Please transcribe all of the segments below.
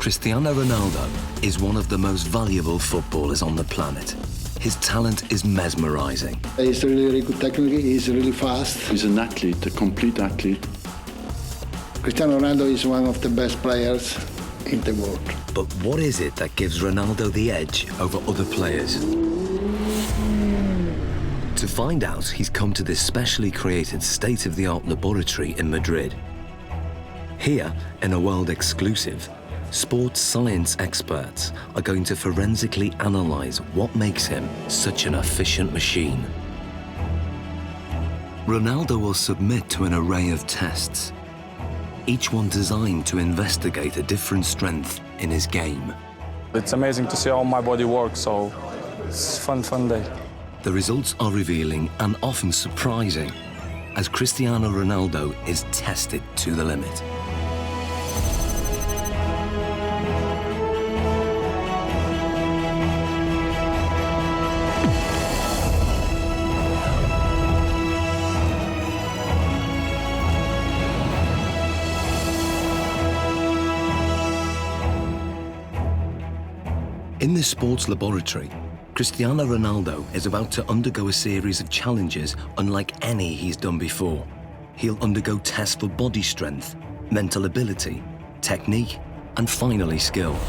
Cristiano Ronaldo is one of the most valuable footballers on the planet. His talent is mesmerizing. He's really good technically, he's really fast. He's an athlete, a complete athlete. Cristiano Ronaldo is one of the best players in the world. But what is it that gives Ronaldo the edge over other players? To find out, he's come to this specially created state-of-the-art laboratory in Madrid. Here, in a world exclusive, sports science experts are going to forensically analyze what makes him such an efficient machine. Ronaldo will submit to an array of tests, each one designed to investigate a different strength in his game. It's amazing to see how my body works, so it's a fun day. The results are revealing and often surprising as Cristiano Ronaldo is tested to the limit. In this sports laboratory, Cristiano Ronaldo is about to undergo a series of challenges unlike any he's done before. He'll undergo tests for body strength, mental ability, technique, and finally skill.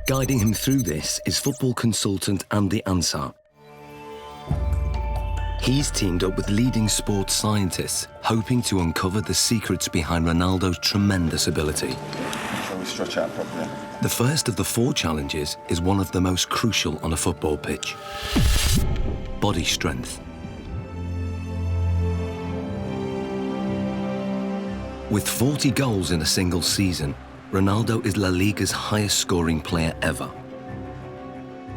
Guiding him through this is football consultant Andy Ansar. He's teamed up with leading sports scientists, hoping to uncover the secrets behind Ronaldo's tremendous ability. Shall we stretch out properly? The first of the 4 challenges is one of the most crucial on a football pitch: body strength. With 40 goals in a single season, Ronaldo is La Liga's highest scoring player ever.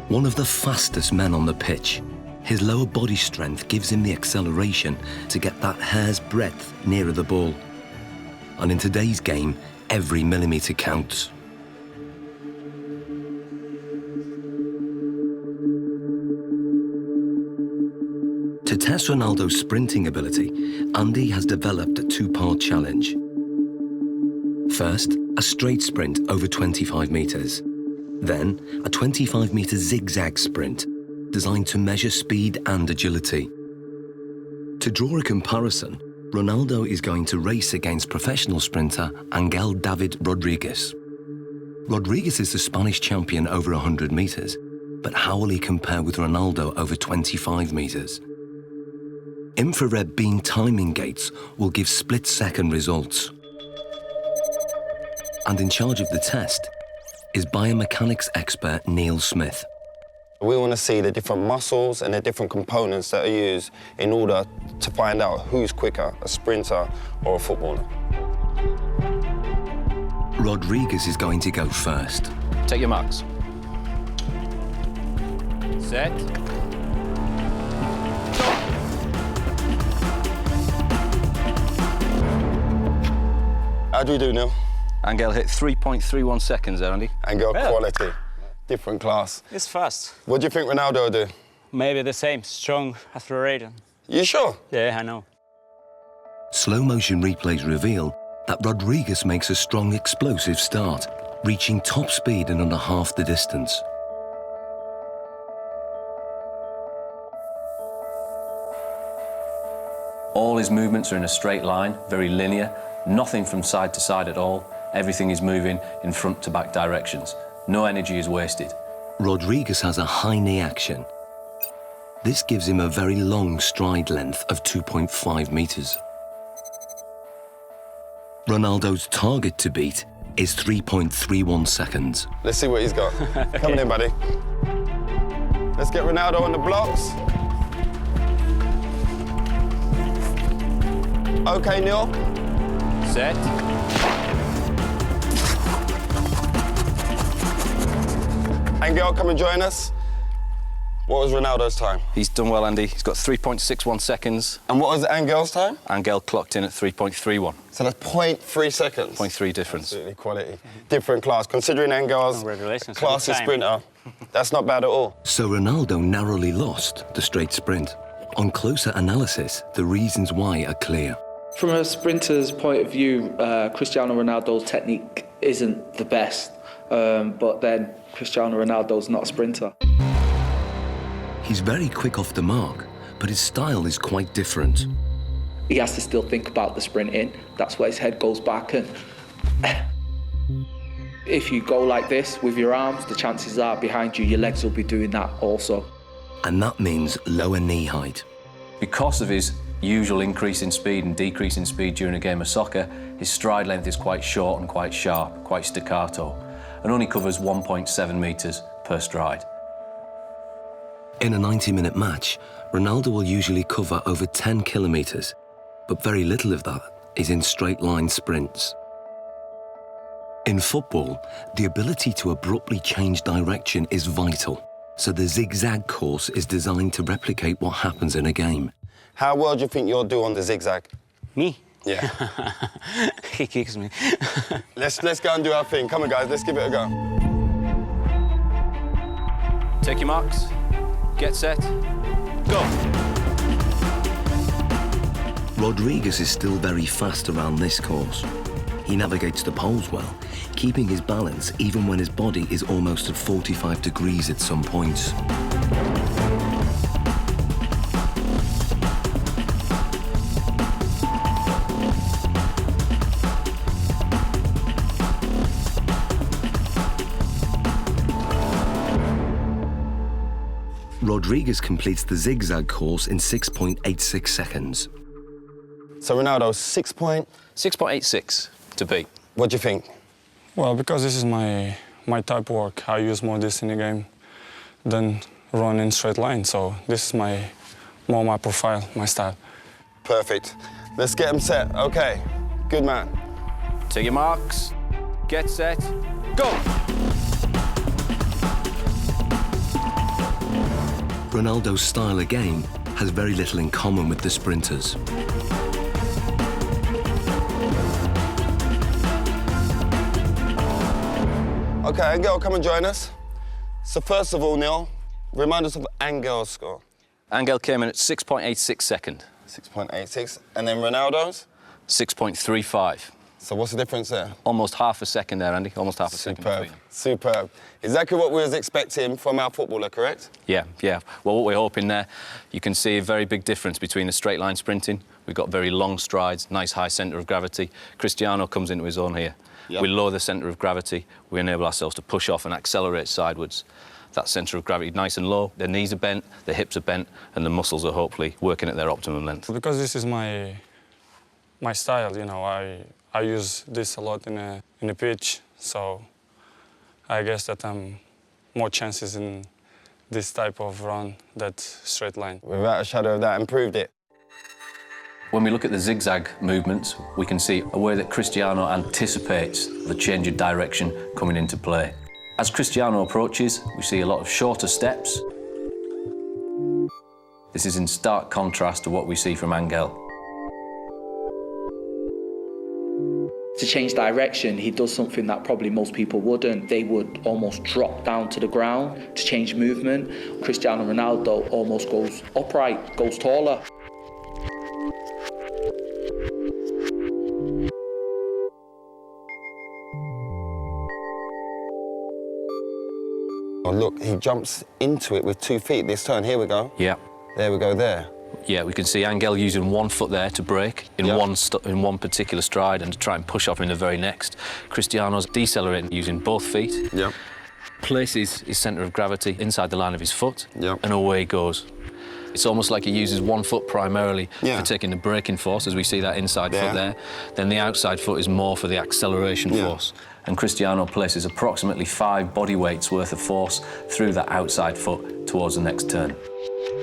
One of the fastest men on the pitch, his lower body strength gives him the acceleration to get that hair's breadth nearer the ball. And in today's game, every millimetre counts. To test Ronaldo's sprinting ability, Andy has developed a 2-part challenge. First, a straight sprint over 25 metres. Then, a 25-metre zigzag sprint, designed to measure speed and agility. To draw a comparison, Ronaldo is going to race against professional sprinter Angel David Rodriguez. Rodriguez is the Spanish champion over 100 metres, but how will he compare with Ronaldo over 25 metres? Infrared beam timing gates will give split-second results. And in charge of the test is biomechanics expert Neil Smith. We want to see the different muscles and the different components that are used in order to find out who's quicker, a sprinter or a footballer. Rodriguez is going to go first. Take your marks. Set. How do we do, Neil? Angel hit 3.31 seconds there, Andy. Angel quality, different class. It's fast. What do you think Ronaldo will do? Maybe the same, strong, accelerated. You sure? Yeah, I know. Slow-motion replays reveal that Rodriguez makes a strong, explosive start, reaching top speed in under half the distance. All his movements are in a straight line, very linear, nothing from side to side at all. Everything is moving in front to back directions. No energy is wasted. Rodriguez has a high knee action. This gives him a very long stride length of 2.5 metres. Ronaldo's target to beat is 3.31 seconds. Let's see what he's got. Coming in, buddy. Let's get Ronaldo on the blocks. Okay, Neil. Set. Angel, come and join us. What was Ronaldo's time? He's done well, Andy. He's got 3.61 seconds. And what was Angel's time? Angel clocked in at 3.31. So that's 0.3 seconds. 0.3 difference. Absolutely quality. Different class. Considering Angel's classy sprinter, that's not bad at all. So Ronaldo narrowly lost the straight sprint. On closer analysis, the reasons why are clear. From a sprinter's point of view, Cristiano Ronaldo's technique isn't the best, but then Cristiano Ronaldo's not a sprinter. He's very quick off the mark, but his style is quite different. He has to still think about the sprinting. That's where his head goes back, and if you go like this with your arms, the chances are behind you, your legs will be doing that also. And that means lower knee height. Because of his usual increase in speed and decrease in speed during a game of soccer, his stride length is quite short and quite sharp, quite staccato, and only covers 1.7 metres per stride. In a 90-minute match, Ronaldo will usually cover over 10 kilometres, but very little of that is in straight-line sprints. In football, the ability to abruptly change direction is vital, so the zigzag course is designed to replicate what happens in a game. How well do you think you'll do on the zigzag? Me? Yeah. He kicks me. Let's go and do our thing. Come on, guys, let's give it a go. Take your marks. Get set. Go. Rodriguez is still very fast around this course. He navigates the poles well, keeping his balance even when his body is almost at 45 degrees at some points. Rodriguez completes the zigzag course in 6.86 seconds. So Ronaldo, 6.86 to beat. What do you think? Well, because this is my type of work, I use more this in the game than run in straight line. So this is more my profile, my style. Perfect. Let's get him set. Okay, good man. Take your marks. Get set. Go. Ronaldo's style again has very little in common with the sprinters. Okay, Angel, come and join us. So first of all, Neil, remind us of Angel's score. Angel came in at 6.86 second. 6.86. And then Ronaldo's? 6.35. So what's the difference there? Almost half a second there, Andy. Almost half a second between them. Superb. Exactly what we was expecting from our footballer, correct? Yeah. Well, what we're hoping there, you can see a very big difference between the straight line sprinting. We've got very long strides, nice high centre of gravity. Cristiano comes into his own here. Yep. We lower the centre of gravity. We enable ourselves to push off and accelerate sidewards. That centre of gravity nice and low. The knees are bent, the hips are bent, and the muscles are hopefully working at their optimum length. Because this is my style, you know, I use this a lot in a pitch, so I guess that I'm more chances in this type of run that straight line. Without a shadow of that, improved it. When we look at the zigzag movements, we can see a way that Cristiano anticipates the change of direction coming into play. As Cristiano approaches, we see a lot of shorter steps. This is in stark contrast to what we see from Angel. To change direction, he does something that probably most people wouldn't. They would almost drop down to the ground to change movement. Cristiano Ronaldo almost goes upright, goes taller. Oh, look, he jumps into it with 2 feet this turn. Here we go. Yeah. There we go, there. Yeah, we can see Angel using 1 foot there to brake in one particular stride and to try and push off in the very next. Cristiano's decelerating using both feet. Yep. Places his centre of gravity inside the line of his foot, Yep. and away he goes. It's almost like he uses 1 foot primarily for taking the braking force, as we see that inside foot there. Then the outside foot is more for the acceleration force. And Cristiano places approximately 5 body weights worth of force through that outside foot towards the next turn.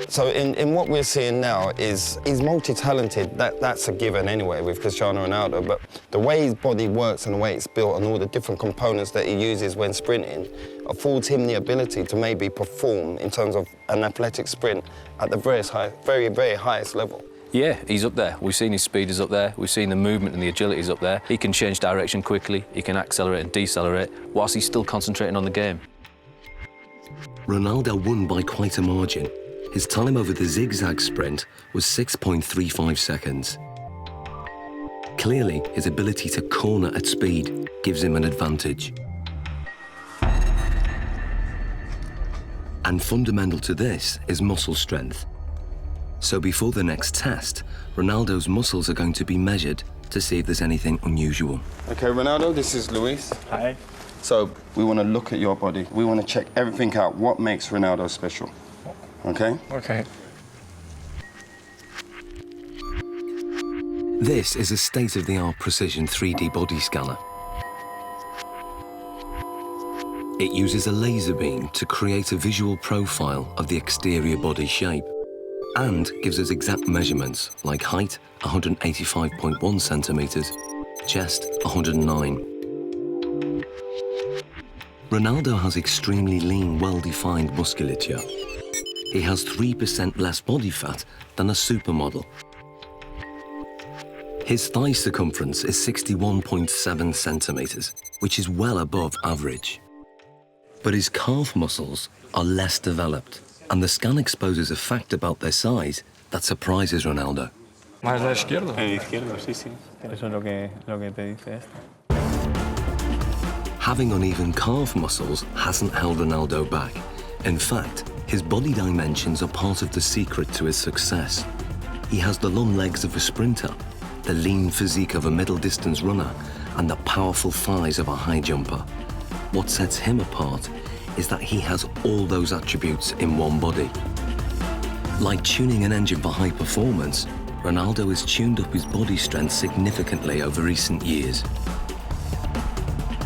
So in what we're seeing now is he's multi-talented. That's a given anyway with Cristiano Ronaldo, but the way his body works and the way it's built and all the different components that he uses when sprinting affords him the ability to maybe perform in terms of an athletic sprint at the very, very highest level. Yeah, he's up there. We've seen his speed is up there. We've seen the movement and the agility is up there. He can change direction quickly. He can accelerate and decelerate whilst he's still concentrating on the game. Ronaldo won by quite a margin. His time over the zigzag sprint was 6.35 seconds. Clearly, his ability to corner at speed gives him an advantage. And fundamental to this is muscle strength. So before the next test, Ronaldo's muscles are going to be measured to see if there's anything unusual. Okay, Ronaldo, this is Luis. Hi. So we want to look at your body. We want to check everything out. What makes Ronaldo special? Okay? Okay. This is a state-of-the-art precision 3D body scanner. It uses a laser beam to create a visual profile of the exterior body shape and gives us exact measurements like height, 185.1 centimeters, chest, 109. Ronaldo has extremely lean, well-defined musculature. He has 3% less body fat than a supermodel. His thigh circumference is 61.7 centimeters, which is well above average. But his calf muscles are less developed, and the scan exposes a fact about their size that surprises Ronaldo. ¿Más la izquierda? El izquierdo, sí, sí. Eso es lo que te dice esto. Having uneven calf muscles hasn't held Ronaldo back. In fact, his body dimensions are part of the secret to his success. He has the long legs of a sprinter, the lean physique of a middle-distance runner, and the powerful thighs of a high jumper. What sets him apart is that he has all those attributes in one body. Like tuning an engine for high performance, Ronaldo has tuned up his body strength significantly over recent years.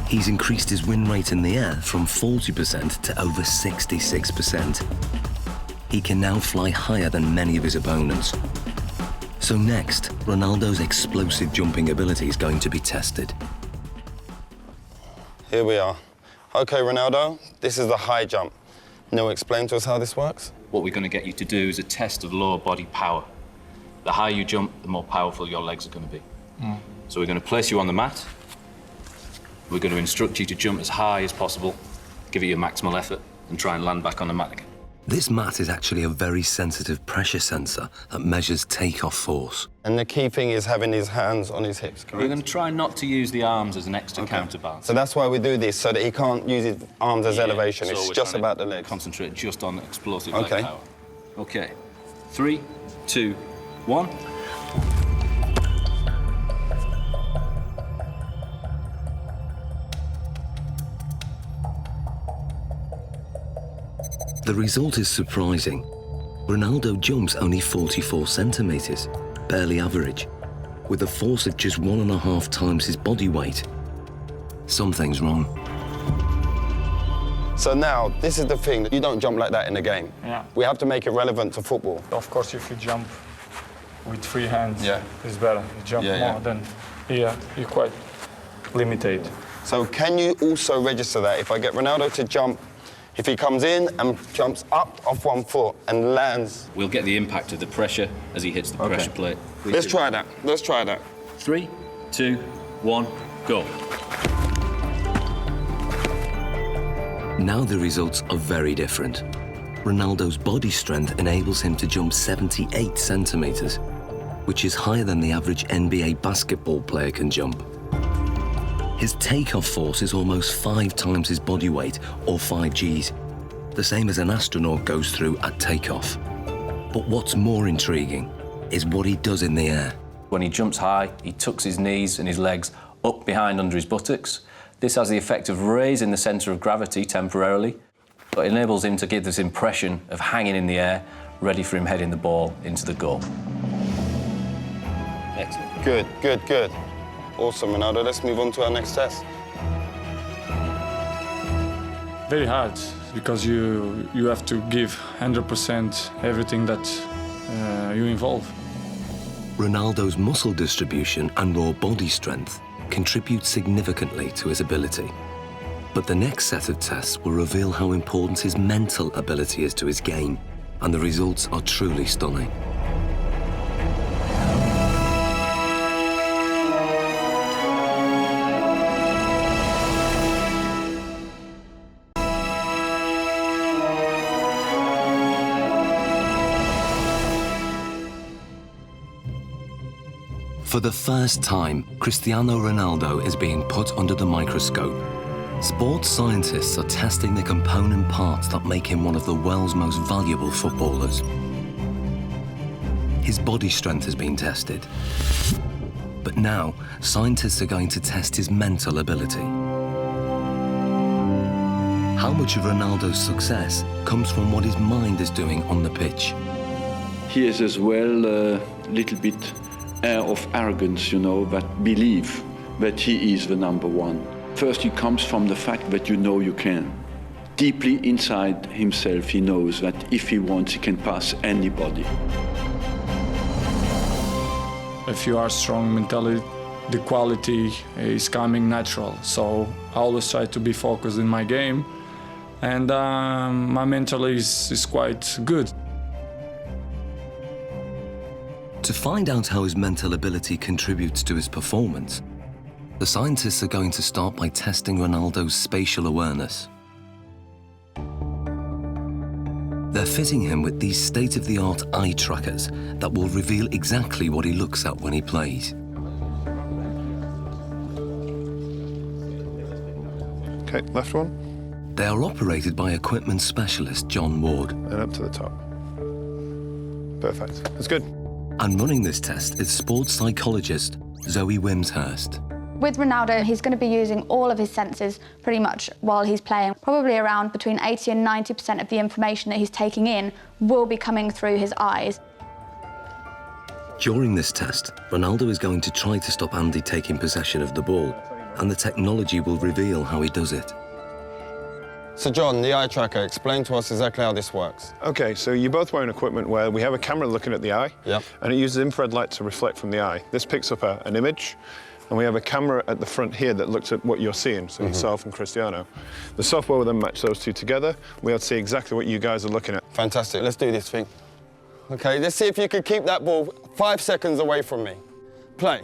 He's increased his win rate in the air from 40% to over 66%. He can now fly higher than many of his opponents. So next, Ronaldo's explosive jumping ability is going to be tested. Here we are. Okay, Ronaldo, this is the high jump. Now explain to us how this works. What we're going to get you to do is a test of lower body power. The higher you jump, the more powerful your legs are going to be. So we're going to place you on the mat. We're going to instruct you to jump as high as possible, give it your maximal effort, and try and land back on the mat again. This mat is actually a very sensitive pressure sensor that measures takeoff force. And the key thing is having his hands on his hips, correct? We're going to try not to use the arms as an extra counterbalance. So that's why we do this, so that he can't use his arms as elevation. So It's we're just trying about to the legs. Concentrate just on explosive Okay. leg power. Okay. 3, 2, 1. The result is surprising. Ronaldo jumps only 44 centimeters, barely average, with a force of just 1.5 times his body weight. Something's wrong. So now, this is the thing, that you don't jump like that in a game. Yeah. We have to make it relevant to football. Of course, if you jump with free hands, Yeah. it's better. You jump Yeah, more yeah. than here, you're quite limited. So can you also register that? If I get Ronaldo to jump, if he comes in and jumps up off one foot and lands. We'll get the impact of the pressure as he hits the pressure plate. Let's try that. Let's try that. 3, 2, 1, go. Now the results are very different. Ronaldo's body strength enables him to jump 78 centimeters, which is higher than the average NBA basketball player can jump. His takeoff force is almost 5 times his body weight, or 5 Gs, the same as an astronaut goes through at takeoff. But what's more intriguing is what he does in the air. When he jumps high, he tucks his knees and his legs up behind under his buttocks. This has the effect of raising the centre of gravity temporarily, but enables him to give this impression of hanging in the air, ready for him heading the ball into the goal. Excellent. Good, good, good. Awesome, Ronaldo. Let's move on to our next test. Very hard, because you have to give 100% everything that you involve. Ronaldo's muscle distribution and raw body strength contribute significantly to his ability. But the next set of tests will reveal how important his mental ability is to his game, and the results are truly stunning. For For the first time, Cristiano Ronaldo is being put under the microscope. Sports scientists are testing the component parts that make him one of the world's most valuable footballers. His body strength has been tested. But now, scientists are going to test his mental ability. How much of Ronaldo's success comes from what his mind is doing on the pitch? He is as well a little bit air of arrogance, you know, that believe that he is the number one. First, it comes from the fact that you know you can. Deeply inside himself, he knows that if he wants, he can pass anybody. If you are strong mentally, the quality is coming natural. So I always try to be focused in my game, and my mental is quite good. To find out how his mental ability contributes to his performance, the scientists are going to start by testing Ronaldo's spatial awareness. They're fitting him with these state-of-the-art eye trackers that will reveal exactly what he looks at when he plays. Okay, left one. They are operated by equipment specialist John Ward. And up to the top. Perfect. That's good. And running this test is sports psychologist Zoe Wimshurst. With Ronaldo, he's going to be using all of his senses pretty much while he's playing. Probably around between 80 and 90% of the information that he's taking in will be coming through his eyes. During this test, Ronaldo is going to try to stop Andy taking possession of the ball, and the technology will reveal how he does it. So John, the eye tracker, explain to us exactly how this works. Okay, so you're both wearing equipment where we have a camera looking at the eye, and it uses infrared light to reflect from the eye. This picks up an image, and we have a camera at the front here that looks at what you're seeing, so yourself and Cristiano. The software will then match those two together. We'll see exactly what you guys are looking at. Fantastic, let's do this thing. Okay, let's see if you can keep that ball 5 seconds away from me. Play.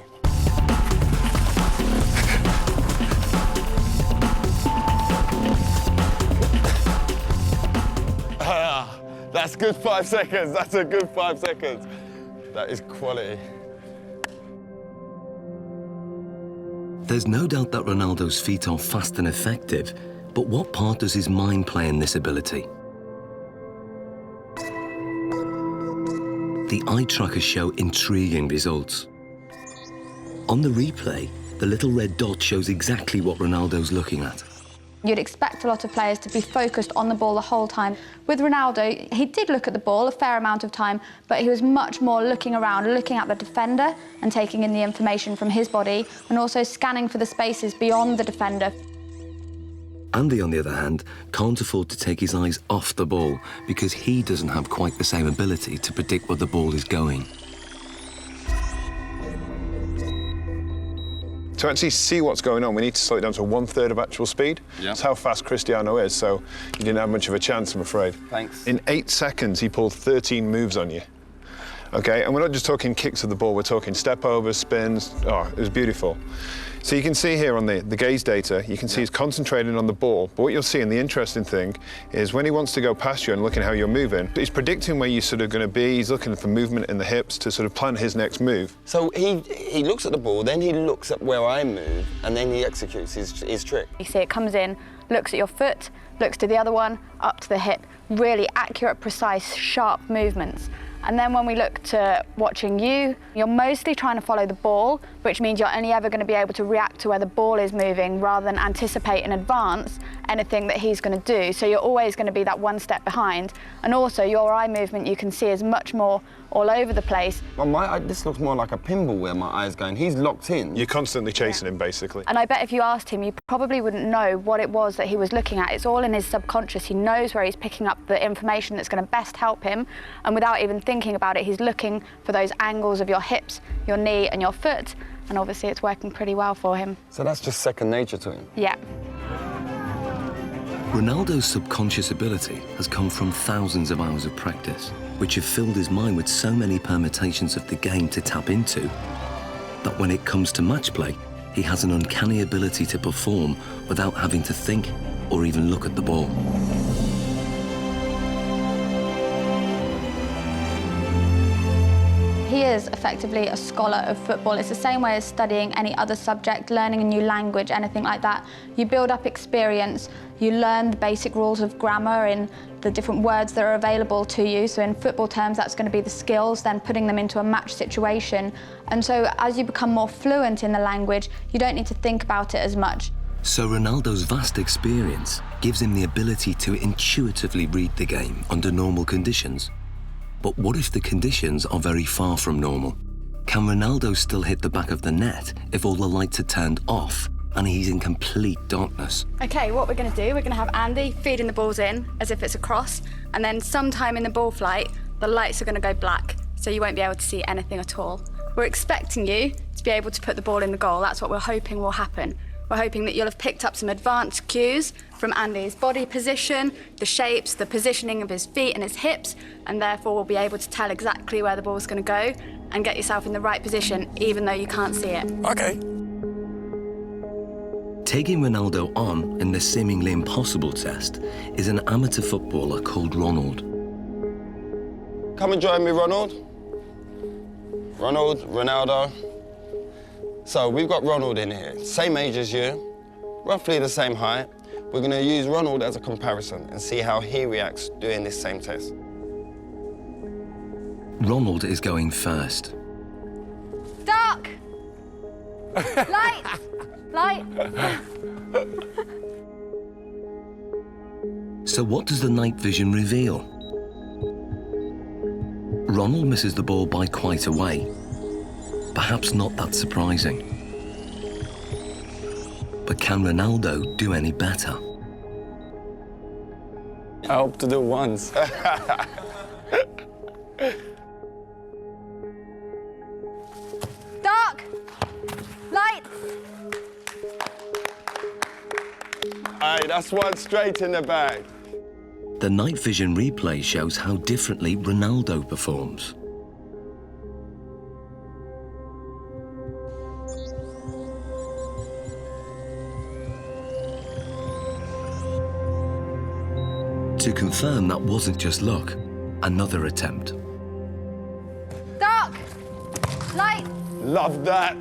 That's good 5 seconds, that's a good 5 seconds. That is quality. There's no doubt that Ronaldo's feet are fast and effective, but what part does his mind play in this ability? The eye trackers show intriguing results. On the replay, the little red dot shows exactly what Ronaldo's looking at. You'd expect a lot of players to be focused on the ball the whole time. With Ronaldo, he did look at the ball a fair amount of time, but he was much more looking around, looking at the defender and taking in the information from his body, and also scanning for the spaces beyond the defender. Andy, on the other hand, can't afford to take his eyes off the ball because he doesn't have quite the same ability to predict where the ball is going. To actually see what's going on, we need to slow it down to 1/3 of actual speed. That's how fast Cristiano is, so you didn't have much of a chance, I'm afraid. Thanks. In 8 seconds, he pulled 13 moves on you. Okay, and we're not just talking kicks of the ball, we're talking step overs, spins. Oh, it was beautiful. So you can see here on the gaze data, you can see he's concentrating on the ball. But what you'll see, and the interesting thing, is when he wants to go past you and looking at how you're moving, he's predicting where you're sort of going to be. He's looking for movement in the hips to sort of plan his next move. So he looks at the ball, then he looks at where I move, and then he executes his trick. You see it comes in, looks at your foot, looks to the other one, up to the hip. Really accurate, precise, sharp movements. And then when we look to watching you, you're mostly trying to follow the ball, which means you're only ever going to be able to react to where the ball is moving rather than anticipate in advance anything that he's going to do. So you're always going to be that one step behind. And also your eye movement you can see is much more all over the place. Well, this looks more like a pinball where my eye's going. He's locked in. You're constantly chasing him, basically. And I bet if you asked him, you probably wouldn't know what it was that he was looking at. It's all in his subconscious. He knows where he's picking up the information that's going to best help him. And without even thinking about it, he's looking for those angles of your hips, your knee and your foot. And obviously it's working pretty well for him. So that's just second nature to him? Yeah. Ronaldo's subconscious ability has come from thousands of hours of practice, which have filled his mind with so many permutations of the game to tap into, that when it comes to match play, he has an uncanny ability to perform without having to think or even look at the ball. He he is effectively a scholar of football. It's the same way as studying any other subject, learning a new language, anything like that. You build up experience, you learn the basic rules of grammar in the different words that are available to you. So in football terms, that's going to be the skills, then putting them into a match situation. And so as you become more fluent in the language, you don't need to think about it as much. So Ronaldo's vast experience gives him the ability to intuitively read the game under normal conditions. But what if the conditions are very far from normal? Can Ronaldo still hit the back of the net if all the lights are turned off and he's in complete darkness? Okay, what we're going to do, we're going to have Andy feeding the balls in as if it's a cross, and then sometime in the ball flight, the lights are going to go black, so you won't be able to see anything at all. We're expecting you to be able to put the ball in the goal. That's what we're hoping will happen. We're hoping that you'll have picked up some advanced cues from Andy's body position, the shapes, the positioning of his feet and his hips, and therefore will be able to tell exactly where the ball's going to go and get yourself in the right position, even though you can't see it. Okay. Taking Ronaldo on in this seemingly impossible test is an amateur footballer called Ronald. Come and join me, Ronald. Ronaldo. So we've got Ronald in here, same age as you, roughly the same height. We're going to use Ronald as a comparison and see how he reacts doing this same test. Ronald is going first. Dark! Light! Light! So what does the night vision reveal? Ronald misses the ball by quite a way. Perhaps not that surprising. But can Ronaldo do any better? I hope to do once. Dark! Light! Aye, that's one straight in the bag. The night vision replay shows how differently Ronaldo performs. To confirm that wasn't just luck, another attempt. Dark! Light! Love that.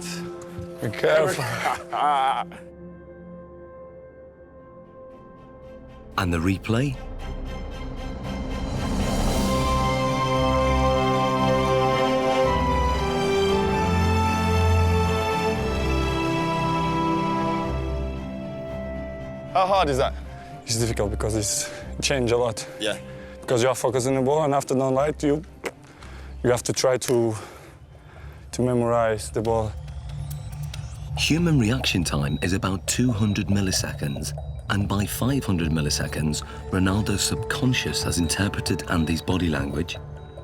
Be careful. And the replay? How hard is that? It's difficult because it's changed a lot. Yeah. Because you are focusing on the ball, and after the light, you have to try to memorize the ball. Human reaction time is about 200 milliseconds, and by 500 milliseconds, Ronaldo's subconscious has interpreted Andy's body language,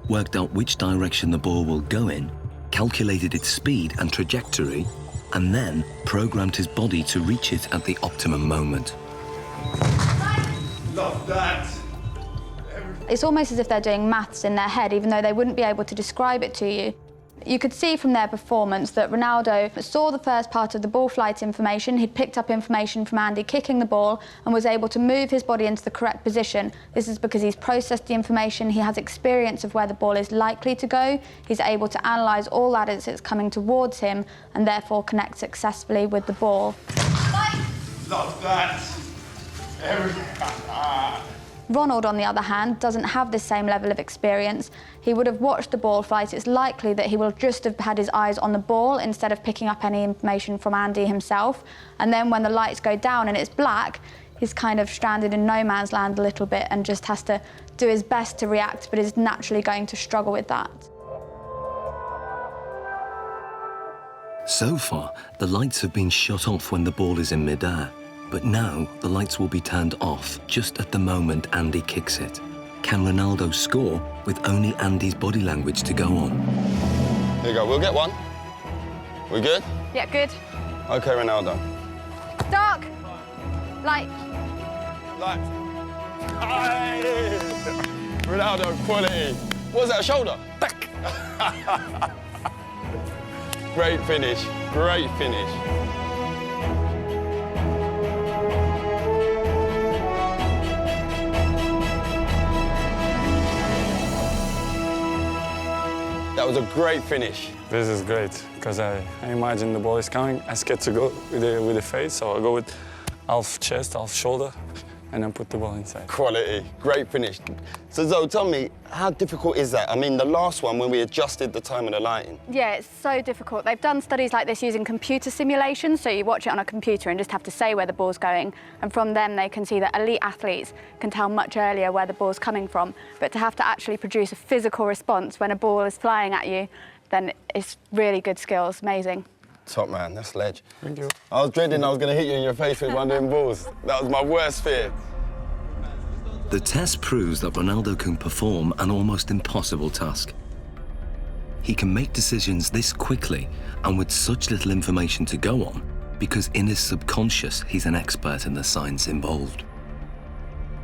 worked out which direction the ball will go in, calculated its speed and trajectory, and then programmed his body to reach it at the optimum moment. Love that. It's almost as if they're doing maths in their head, even though they wouldn't be able to describe it to you. You could see from their performance that Ronaldo saw the first part of the ball flight information. He'd picked up information from Andy kicking the ball and was able to move his body into the correct position. This is because he's processed the information, he has experience of where the ball is likely to go, he's able to analyse all that as it's coming towards him and therefore connect successfully with the ball. Love that. Ronald, on the other hand, doesn't have the same level of experience. He would have watched the ball flight. It's likely that he will just have had his eyes on the ball instead of picking up any information from Andy himself. And then when the lights go down and it's black, he's kind of stranded in no man's land a little bit and just has to do his best to react, but is naturally going to struggle with that. So far, the lights have been shut off when the ball is in midair. But now, the lights will be turned off just at the moment Andy kicks it. Can Ronaldo score with only Andy's body language to go on? Here you go, we'll get one. We good? Yeah, good. Okay, Ronaldo. Dark. Light. Light. Aye. Ronaldo, quality. What was that, a shoulder? Back. Great finish, great finish. That was a great finish. This is great, because I imagine the ball is coming. I scared to go with the face, so I go with half chest, half shoulder, and then put the ball inside. Quality, great finish. So Zoe, tell me, how difficult is that? I mean, the last one, when we adjusted the time of the lighting. Yeah, it's so difficult. They've done studies like this using computer simulations, so you watch it on a computer and just have to say where the ball's going, and from them they can see that elite athletes can tell much earlier where the ball's coming from, but to have to actually produce a physical response when a ball is flying at you, then it's really good skills, amazing. Top man, that's ledge. Thank you. I was dreading I was going to hit you in your face with one of them balls. That was my worst fear. The test proves that Ronaldo can perform an almost impossible task. He can make decisions this quickly and with such little information to go on because in his subconscious, he's an expert in the science involved.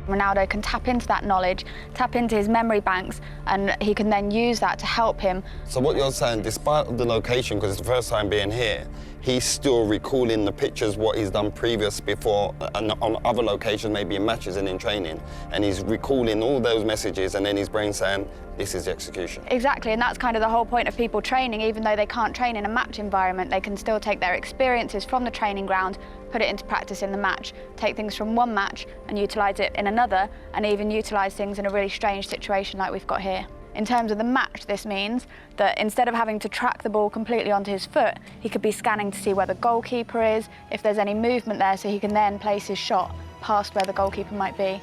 Ronaldo can tap into that knowledge, tap into his memory banks, and he can then use that to help him. So what you're saying, despite the location, because it's the first time being here, he's still recalling the pictures, what he's done previous before, and on other locations, maybe in matches and in training, and he's recalling all those messages, and then his brain's saying, this is the execution. Exactly, and that's kind of the whole point of people training. Even though they can't train in a match environment, they can still take their experiences from the training ground, put it into practice in the match, take things from one match and utilise it in another, and even utilise things in a really strange situation like we've got here. In terms of the match, this means that instead of having to track the ball completely onto his foot, he could be scanning to see where the goalkeeper is, if there's any movement there, so he can then place his shot past where the goalkeeper might be.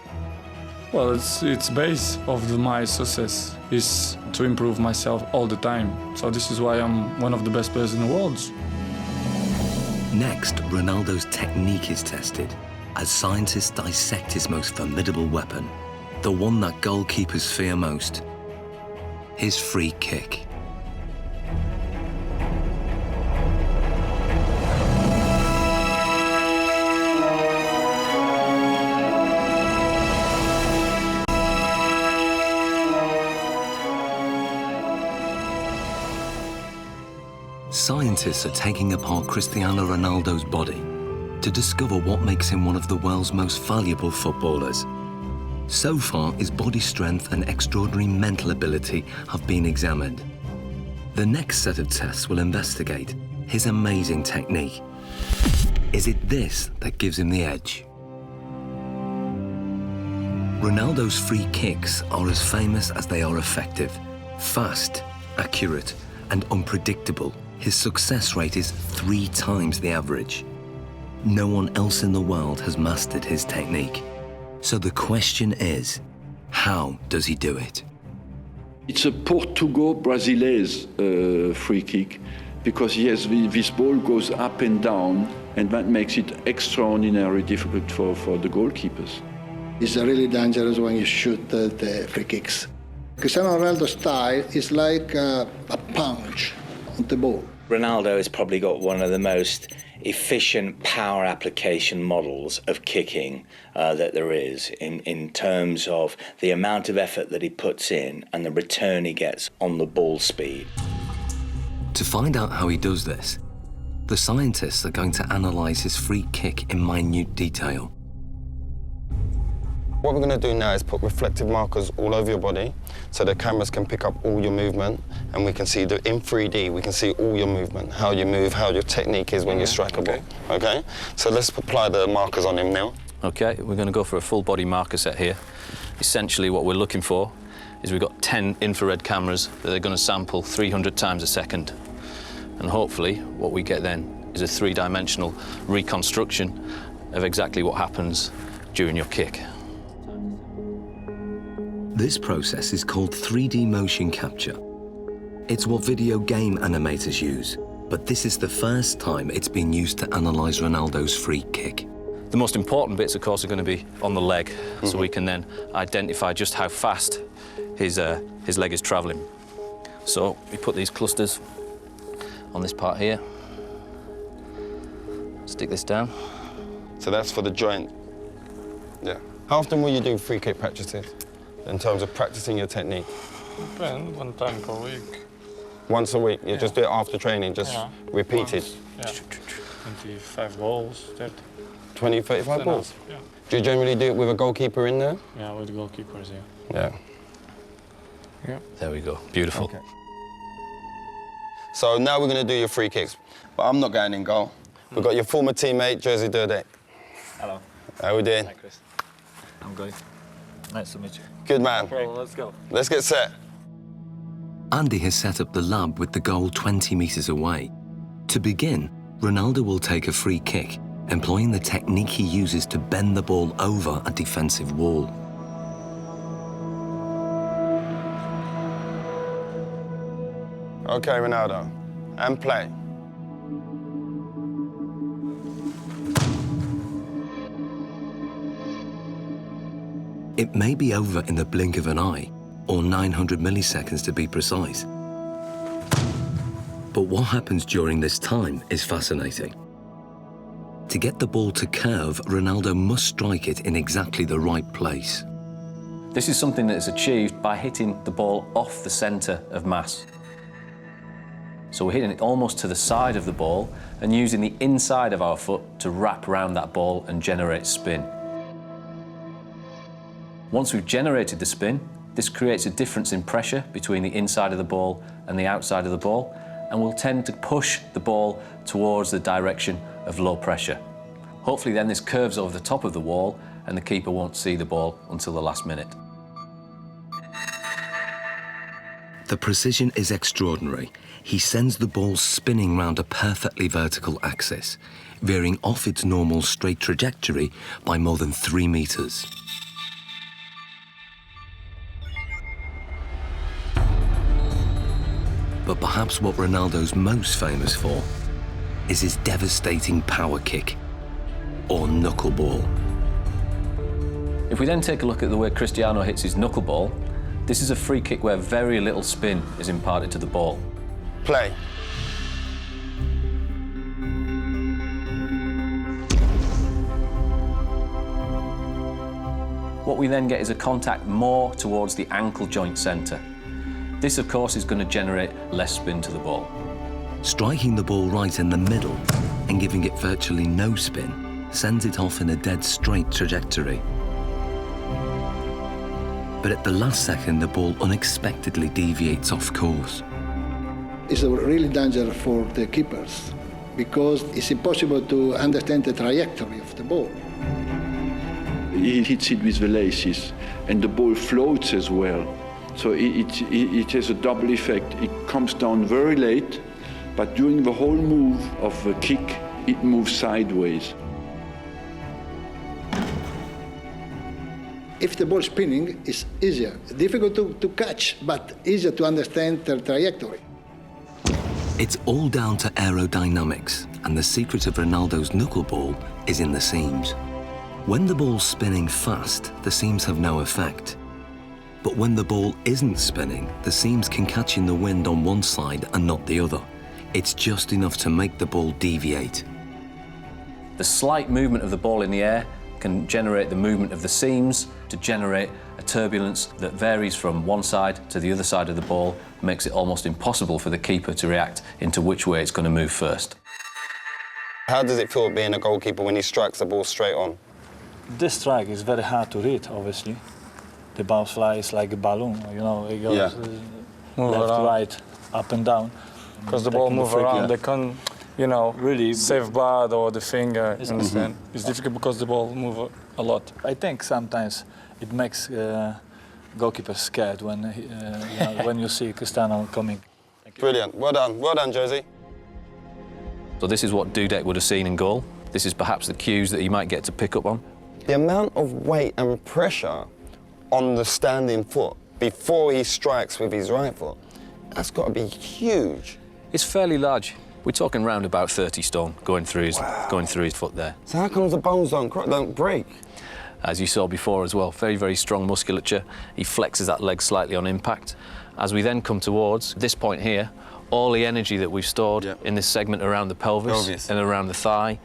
Well, it's base of my success is to improve myself all the time. So this is why I'm one of the best players in the world. Next, Ronaldo's technique is tested as scientists dissect his most formidable weapon, the one that goalkeepers fear most, his free kick. Scientists are taking apart Cristiano Ronaldo's body to discover what makes him one of the world's most valuable footballers. So far, his body strength and extraordinary mental ability have been examined. The next set of tests will investigate his amazing technique. Is it this that gives him the edge? Ronaldo's free kicks are as famous as they are effective. Fast, accurate, and unpredictable, his success rate is 3 times the average. No one else in the world has mastered his technique. So the question is, how does he do it? It's a Portugal-Brazilese free kick because, yes, this ball goes up and down, and that makes it extraordinarily difficult for the goalkeepers. It's really dangerous when you shoot the free kicks. Cristiano Ronaldo's style is like a punch on the ball. Ronaldo has probably got one of the most efficient power application models of kicking that there is in terms of the amount of effort that he puts in and the return he gets on the ball speed. To find out how he does this, the scientists are going to analyse his free kick in minute detail. What we're going to do now is put reflective markers all over your body so the cameras can pick up all your movement, and we can see in 3D, we can see all your movement, how you move, how your technique is when you strike a ball. Okay? So let's apply the markers on him now. Okay, we're going to go for a full body marker set here. Essentially what we're looking for is we've got 10 infrared cameras that are going to sample 300 times a second. And hopefully what we get then is a 3-dimensional reconstruction of exactly what happens during your kick. This process is called 3D motion capture. It's what video game animators use, but this is the first time it's been used to analyse Ronaldo's free kick. The most important bits, of course, are going to be on the leg, so we can then identify just how fast his leg is travelling. So we put these clusters on this part here. Stick this down. So that's for the joint. Yeah. How often will you do free kick practices in terms of practicing your technique? Depends, 1 time per week. Once a week? You just do it after training, just repeat it? Yeah. 25 balls, 30. 20, 35 balls? Yeah. Do you generally do it with a goalkeeper in there? Yeah, with goalkeepers, Yeah. There we go. Beautiful. Okay. So now we're going to do your free kicks. But I'm not going in goal. We've got your former teammate, Jerzy Dudek. Hello. How we doing? Hi, Chris. I'm good. Nice to meet you. Good man. Okay, let's go. Let's get set. Andy has set up the lab with the goal 20 metres away. To begin, Ronaldo will take a free kick, employing the technique he uses to bend the ball over a defensive wall. Okay, Ronaldo. And play. It may be over in the blink of an eye, or 900 milliseconds to be precise. But what happens during this time is fascinating. To get the ball to curve, Ronaldo must strike it in exactly the right place. This is something that is achieved by hitting the ball off the centre of mass. So we're hitting it almost to the side of the ball and using the inside of our foot to wrap around that ball and generate spin. Once we've generated the spin, this creates a difference in pressure between the inside of the ball and the outside of the ball, and will tend to push the ball towards the direction of low pressure. Hopefully then this curves over the top of the wall and the keeper won't see the ball until the last minute. The precision is extraordinary. He sends the ball spinning round a perfectly vertical axis, veering off its normal straight trajectory by more than 3 metres. But perhaps what Ronaldo's most famous for is his devastating power kick, or knuckleball. If we then take a look at the way Cristiano hits his knuckleball, this is a free kick where very little spin is imparted to the ball. Play. What we then get is a contact more towards the ankle joint centre. This, of course, is going to generate less spin to the ball. Striking the ball right in the middle and giving it virtually no spin sends it off in a dead straight trajectory. But at the last second, the ball unexpectedly deviates off course. It's a really danger for the keepers because it's impossible to understand the trajectory of the ball. He hits it with the laces, and the ball floats as well. So it has a double effect. It comes down very late, but during the whole move of the kick, it moves sideways. If the ball spinning, it's easier. Difficult to catch, but easier to understand the trajectory. It's all down to aerodynamics, and the secret of Ronaldo's knuckleball is in the seams. When the ball's spinning fast, the seams have no effect. But when the ball isn't spinning, the seams can catch in the wind on one side and not the other. It's just enough to make the ball deviate. The slight movement of the ball in the air can generate the movement of the seams to generate a turbulence that varies from one side to the other side of the ball, makes it almost impossible for the keeper to react into which way it's going to move first. How does it feel being a goalkeeper when he strikes the ball straight on? This strike is very hard to read, obviously. The bounce flies like a balloon, you know, it goes left, right, up and down. Because the ball moves around, they can't, you know, really save bad or the finger, you understand? It's difficult because the ball moves a lot. I think sometimes it makes goalkeepers scared when, you know, when you see Cristiano coming. Brilliant, well done, Jerzy. So this is what Dudek would have seen in goal. This is perhaps the cues that he might get to pick up on. The amount of weight and pressure on the standing foot before he strikes with his right foot, that's got to be huge. It's fairly large. We're talking round about 30 stone going through his foot there. So how come the bones don't break? As you saw before as well, very, very strong musculature. He flexes that leg slightly on impact. As we then come towards this point here, all the energy that we've stored in this segment around the pelvis and around the thigh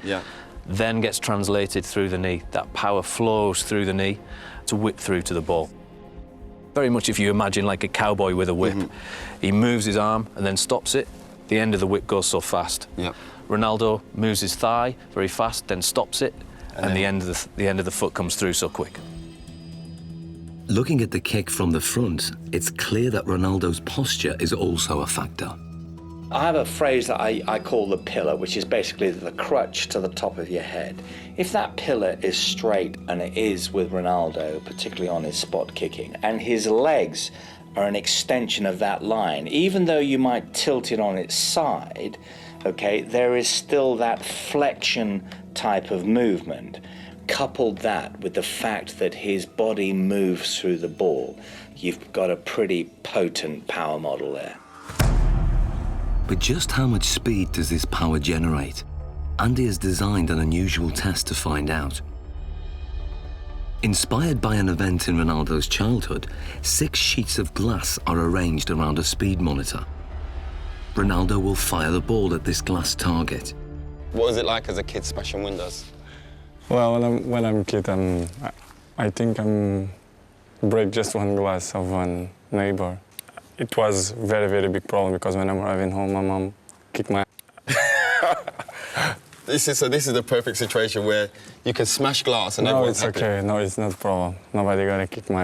then gets translated through the knee. That power flows through the knee to whip through to the ball. Very much if you imagine like a cowboy with a whip. He moves his arm and then stops it. The end of the whip goes so fast. Ronaldo moves his thigh very fast, then stops it, and the end of the foot comes through so quick. Looking at the kick from the front, it's clear that Ronaldo's posture is also a factor. I have a phrase that I call the pillar, which is basically the crutch to the top of your head. If that pillar is straight, and it is with Ronaldo, particularly on his spot kicking, and his legs are an extension of that line, even though you might tilt it on its side, okay, there is still that flexion type of movement. Couple that with the fact that his body moves through the ball, you've got a pretty potent power model there. But just how much speed does this power generate? Andy has designed an unusual test to find out. Inspired by an event in Ronaldo's childhood, 6 sheets of glass are arranged around a speed monitor. Ronaldo will fire the ball at this glass target. What was it like as a kid smashing windows? Well, when I'm a kid, I think I'm break just one glass of one neighbor. It was very, very big problem because when I'm arriving home, my mom kicked my This is the perfect situation where you can smash glass and No, everyone's it's happy. okay. No, it's not a problem. Nobody gonna kick my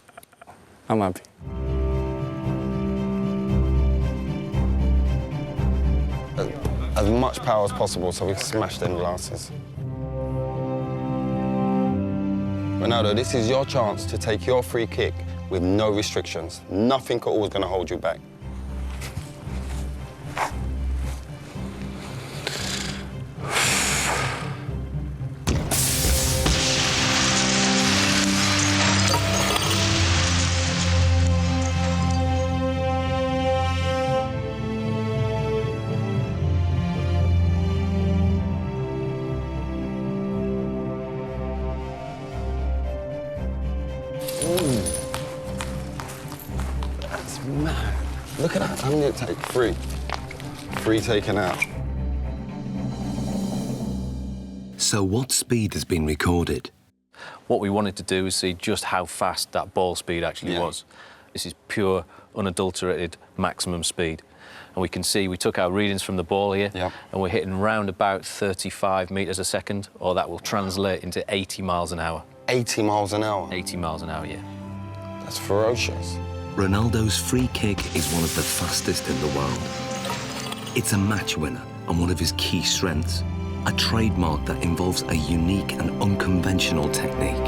I'm happy. As much power as possible so we can smash them glasses. Ronaldo, this is your chance to take your free kick with no restrictions. Nothing at all is going to hold you back. That's mad. Look at that. How many did it take? 3. 3 taken out. So what speed has been recorded? What we wanted to do is see just how fast that ball speed actually was. This is pure, unadulterated maximum speed. And we can see we took our readings from the ball here, and we're hitting round about 35 metres a second, or that will translate into 80 miles an hour. 80 miles an hour? 80 miles an hour, yeah. That's ferocious. Ronaldo's free kick is one of the fastest in the world. It's a match winner and one of his key strengths, a trademark that involves a unique and unconventional technique.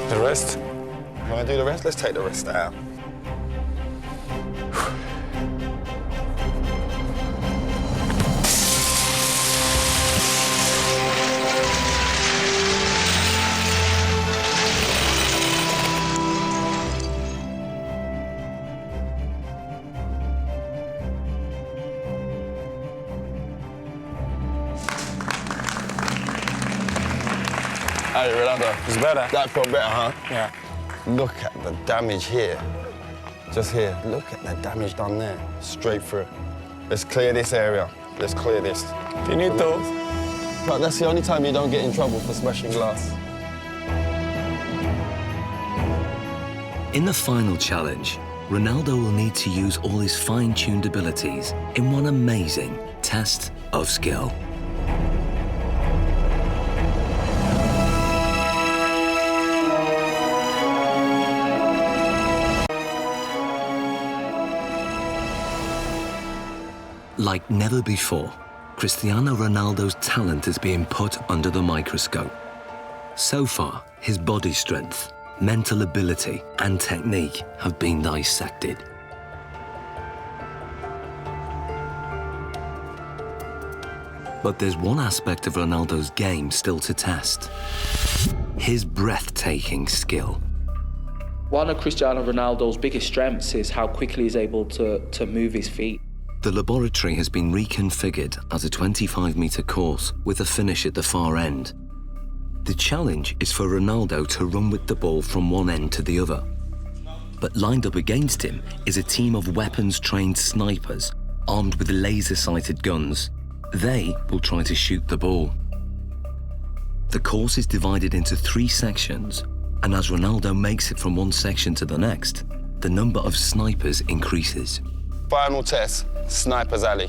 The rest? You want to do the rest? Let's take the rest out. Hey, Ronaldo. It's better. That felt better, huh? Yeah. Look at the damage here. Just here. Look at the damage done there. Straight through. Let's clear this area. Let's clear this. Finito. But that's the only time you don't get in trouble for smashing glass. In the final challenge, Ronaldo will need to use all his fine-tuned abilities in one amazing test of skill. Like never before, Cristiano Ronaldo's talent is being put under the microscope. So far, his body strength, mental ability, and technique have been dissected. But there's one aspect of Ronaldo's game still to test: his breathtaking skill. One of Cristiano Ronaldo's biggest strengths is how quickly he's able to move his feet. The laboratory has been reconfigured as a 25-metre course with a finish at the far end. The challenge is for Ronaldo to run with the ball from one end to the other. But lined up against him is a team of weapons-trained snipers armed with laser-sighted guns. They will try to shoot the ball. The course is divided into 3 sections, and as Ronaldo makes it from one section to the next, the number of snipers increases. Final test, Sniper's Alley.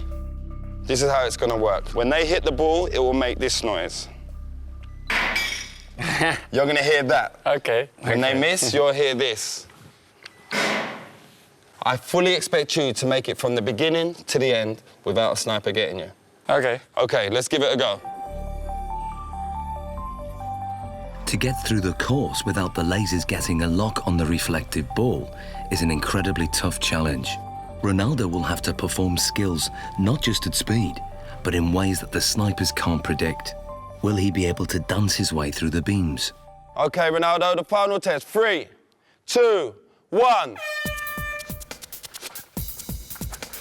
This is how it's gonna work. When they hit the ball, it will make this noise. You're gonna hear that. Okay. When they miss, you'll hear this. I fully expect you to make it from the beginning to the end without a sniper getting you. Okay. Okay, let's give it a go. To get through the course without the lasers getting a lock on the reflective ball is an incredibly tough challenge. Ronaldo will have to perform skills not just at speed, but in ways that the snipers can't predict. Will he be able to dance his way through the beams? Okay, Ronaldo, the final test. 3, 2, 1.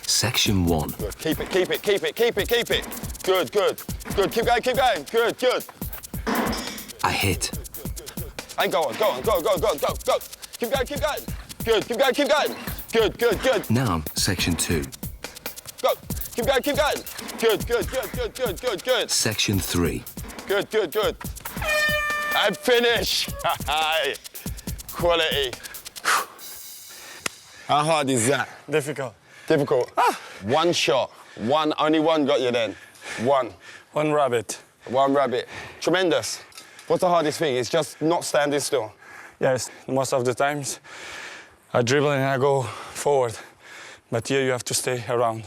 Section 1. Good. Keep it, keep it, keep it, keep it, keep it. Good, good, good. Keep going, good, good. A hit. And go on, go on, go, go, go, go, go. Keep going, keep going. Good, keep going, keep going. Good, good, good. Now, section 2. Go, keep going, keep going. Good, good, good, good, good, good, good. Section 3. Good, good, good. And finish. Quality. How hard is that? Difficult. Difficult. One shot. Only one got you then. One. One rabbit. One rabbit. Tremendous. What's the hardest thing? It's just not standing still. Yes, most of the times I dribble and I go forward. But here you have to stay around,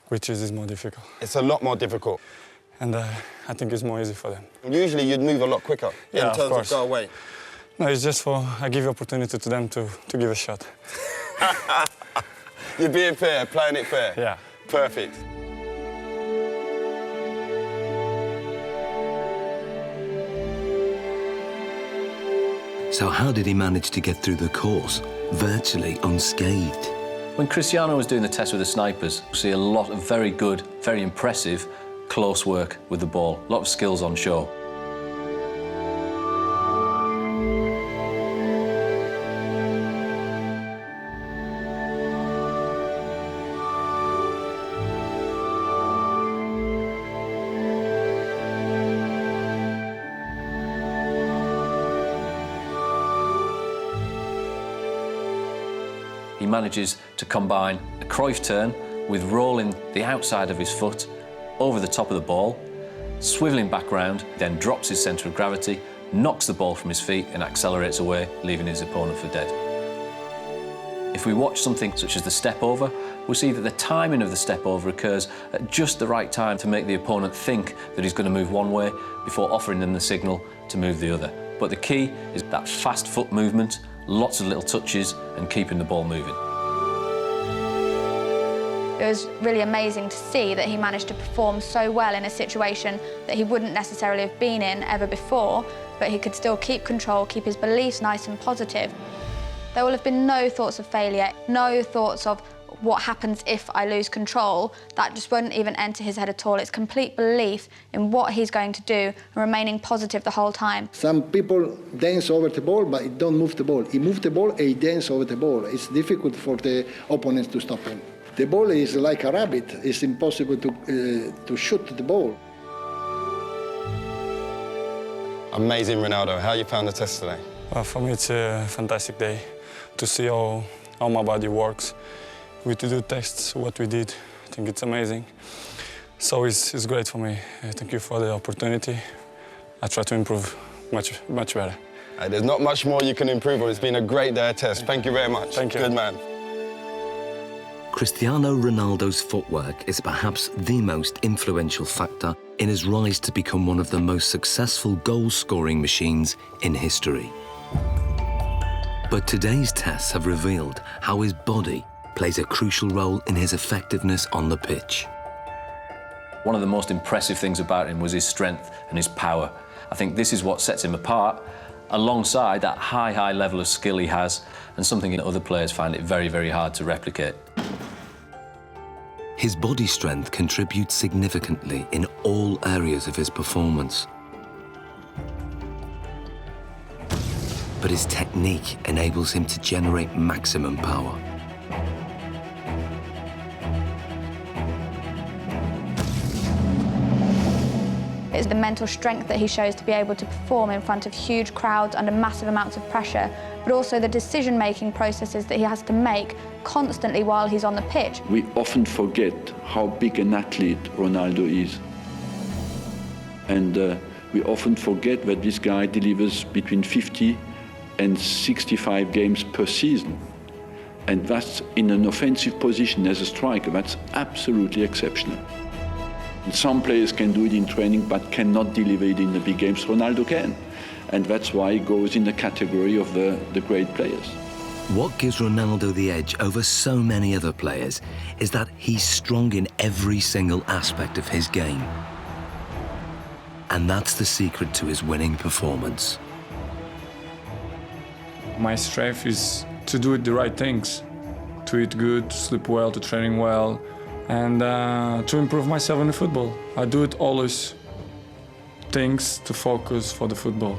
which is more difficult. It's a lot more difficult. And I think it's more easy for them. Usually you'd move a lot quicker in terms of go away. No, it's just I give opportunity to them to give a shot. You're being fair, playing it fair. Yeah. Perfect. So how did he manage to get through the course, virtually unscathed? When Cristiano was doing the test with the snipers, we see a lot of very good, very impressive close work with the ball. A lot of skills on show. He manages to combine a Cruyff turn with rolling the outside of his foot over the top of the ball, swivelling back round, then drops his centre of gravity, knocks the ball from his feet and accelerates away, leaving his opponent for dead. If we watch something such as the step over, we'll see that the timing of the step over occurs at just the right time to make the opponent think that he's going to move one way before offering them the signal to move the other. But the key is that fast foot movement, lots of little touches and keeping the ball moving. It was really amazing to see that he managed to perform so well in a situation that he wouldn't necessarily have been in ever before, but he could still keep control, keep his beliefs nice and positive. There will have been no thoughts of failure, no thoughts of what happens if I lose control. That just won't even enter his head at all. It's complete belief in what he's going to do and remaining positive the whole time. Some people dance over the ball, but he don't move the ball. He moves the ball and he dances over the ball. It's difficult for the opponents to stop him. The ball is like a rabbit. It's impossible to shoot the ball. Amazing, Ronaldo. How you found the test today? Well, for me, it's a fantastic day to see how my body works. We do tests, what we did. I think it's amazing. So it's great for me. Thank you for the opportunity. I try to improve much better. There's not much more you can improve on. It's been a great day of test. Thank you very much. Thank you. Good man. Cristiano Ronaldo's footwork is perhaps the most influential factor in his rise to become one of the most successful goal-scoring machines in history. But today's tests have revealed how his body plays a crucial role in his effectiveness on the pitch. One of the most impressive things about him was his strength and his power. I think this is what sets him apart, alongside that high level of skill he has, and something that other players find it very, very hard to replicate. His body strength contributes significantly in all areas of his performance. But his technique enables him to generate maximum power. It's the mental strength that he shows to be able to perform in front of huge crowds under massive amounts of pressure, but also the decision-making processes that he has to make constantly while he's on the pitch. We often forget how big an athlete Ronaldo is. And we often forget that this guy delivers between 50 and 65 games per season. And that's in an offensive position as a striker. That's absolutely exceptional. And some players can do it in training but cannot deliver it in the big games. Ronaldo can. And that's why he goes in the category of the great players. What gives Ronaldo the edge over so many other players is that he's strong in every single aspect of his game. And that's the secret to his winning performance. My strength is to do the right things, to eat good, to sleep well, to training well, and to improve myself in the football. I do it always things to focus for the football.